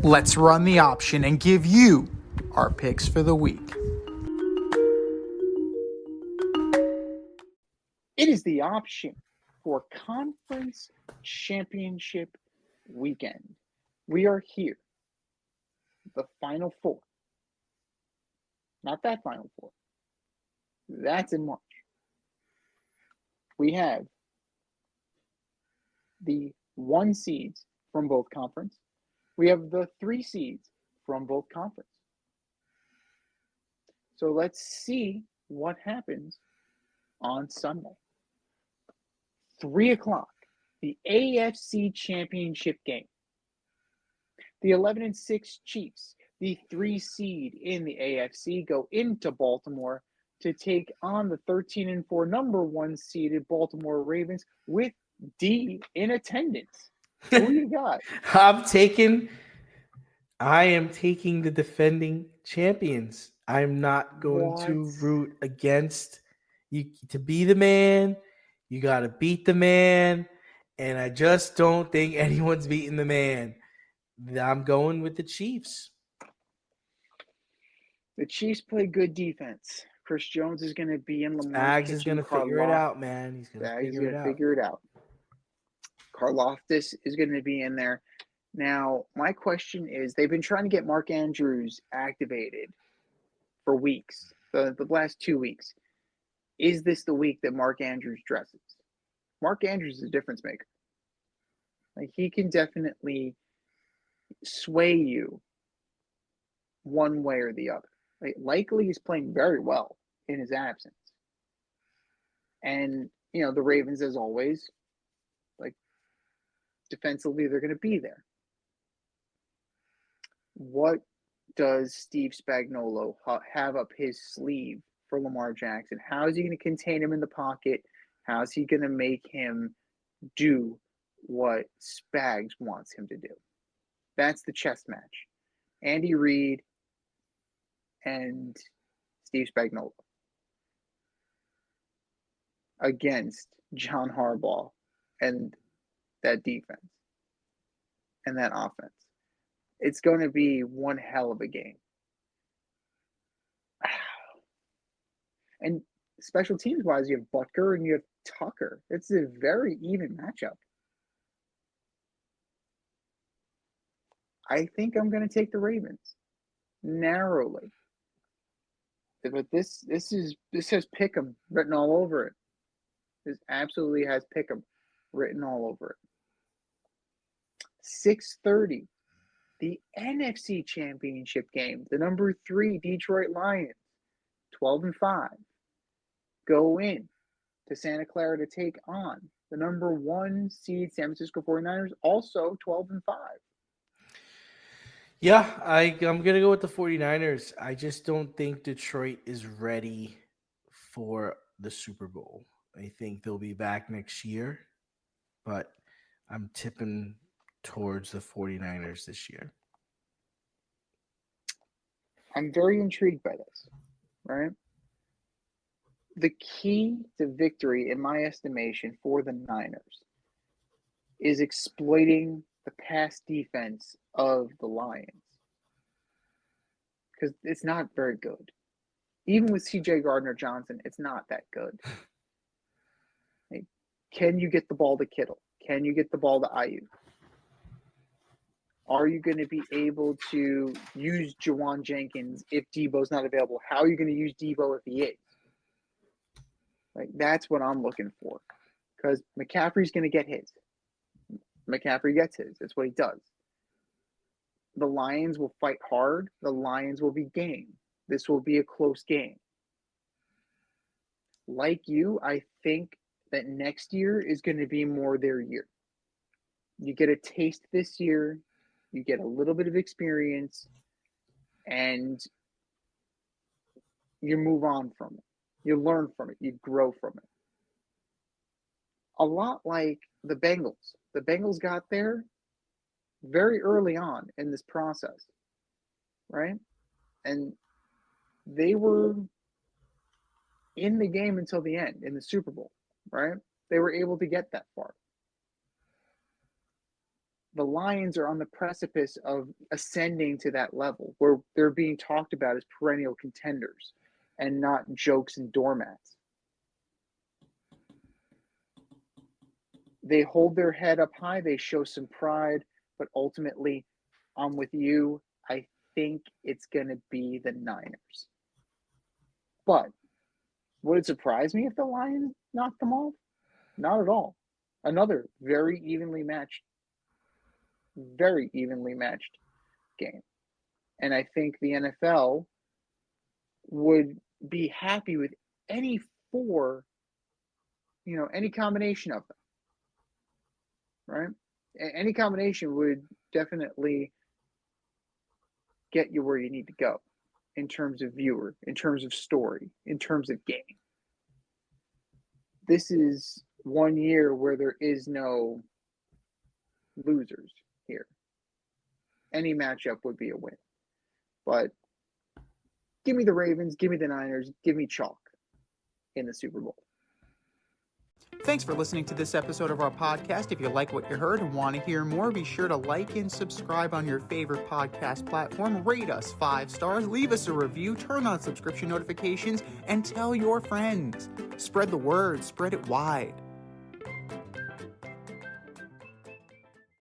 Let's run the option and give you our picks for the week. It is the option for Conference Championship Weekend. We are here. The Final Four. Not that Final Four. That's in March. We have the 1 seeds from both conference. We have the 3 seeds from both conference. So let's see what happens on Sunday. 3 o'clock, the AFC Championship game. The 11-6 Chiefs, the 3 seed in the AFC, go into Baltimore to take on the 13-4 number 1 seeded Baltimore Ravens with D in attendance. Who you got? I am taking the defending champions. I'm not going to root against you. To be the man, you got to beat the man. And I just don't think anyone's beating the man. I'm going with the Chiefs. The Chiefs play good defense. Chris Jones is going to be in Lamar's Spags is going to figure it out, man. He's going to figure it out. Karlaftis is going to be in there. Now, my question is, they've been trying to get Mark Andrews activated for weeks, the last 2 weeks. Is this the week that Mark Andrews dresses? Mark Andrews is a difference maker. Like, he can definitely sway you one way or the other. Like, likely he's playing very well in his absence. And, the Ravens, as always, like, defensively, they're going to be there. What does Steve Spagnuolo have up his sleeve for Lamar Jackson? How is he going to contain him in the pocket? How is he going to make him do what Spags wants him to do? That's the chess match. Andy Reid and Steve Spagnuolo against John Harbaugh and that defense and that offense. It's going to be one hell of a game. And special teams wise, you have Butker and you have Tucker. It's a very even matchup. I think I'm going to take the Ravens narrowly. But this has Pick'em written all over it. This absolutely has Pick'em written all over it. 6:30, the NFC Championship game. The number 3 Detroit Lions, 12-5, go in to Santa Clara to take on the number 1 seed San Francisco 49ers, also 12-5. Yeah, I'm going to go with the 49ers. I just don't think Detroit is ready for the Super Bowl. I think they'll be back next year, but I'm tipping towards the 49ers this year. I'm very intrigued by this, right? The key to victory, in my estimation, for the Niners is exploiting the pass defense of the Lions. Because it's not very good. Even with C.J. Gardner-Johnson, it's not that good. Like, can you get the ball to Kittle? Can you get the ball to Ayuk? Are you going to be able to use Jawan Jenkins if Debo's not available? How are you going to use Debo if he is? Like, that's what I'm looking for. Because McCaffrey's going to get his. McCaffrey gets his. That's what he does. The Lions will fight hard. The Lions will be game. This will be a close game. Like you, I think that next year is going to be more their year. You get a taste this year. You get a little bit of experience. And you move on from it. You learn from it. You grow from it. A lot like the Bengals. The Bengals got there very early on in this process, right? And they were in the game until the end in the Super Bowl, right? They were able to get that far. the Lions are on the precipice of ascending to that level where they're being talked about as perennial contenders and not jokes and doormats. They hold their head up high, they show some pride, but ultimately, I'm with you. I think it's going to be the Niners. But would it surprise me if the Lions knocked them off? Not at all. Another very evenly matched game. And I think the NFL would be happy with any any combination of them. Right? Any combination would definitely get you where you need to go in terms of viewer, in terms of story, in terms of game. This is one year where there is no losers here. Any matchup would be a win. But give me the Ravens, give me the Niners, give me chalk in the Super Bowl. Thanks for listening to this episode of our podcast. If you like what you heard and want to hear more, be sure to like and subscribe on your favorite podcast platform. Rate us 5 stars, leave us a review, turn on subscription notifications, and tell your friends. Spread the word, spread it wide.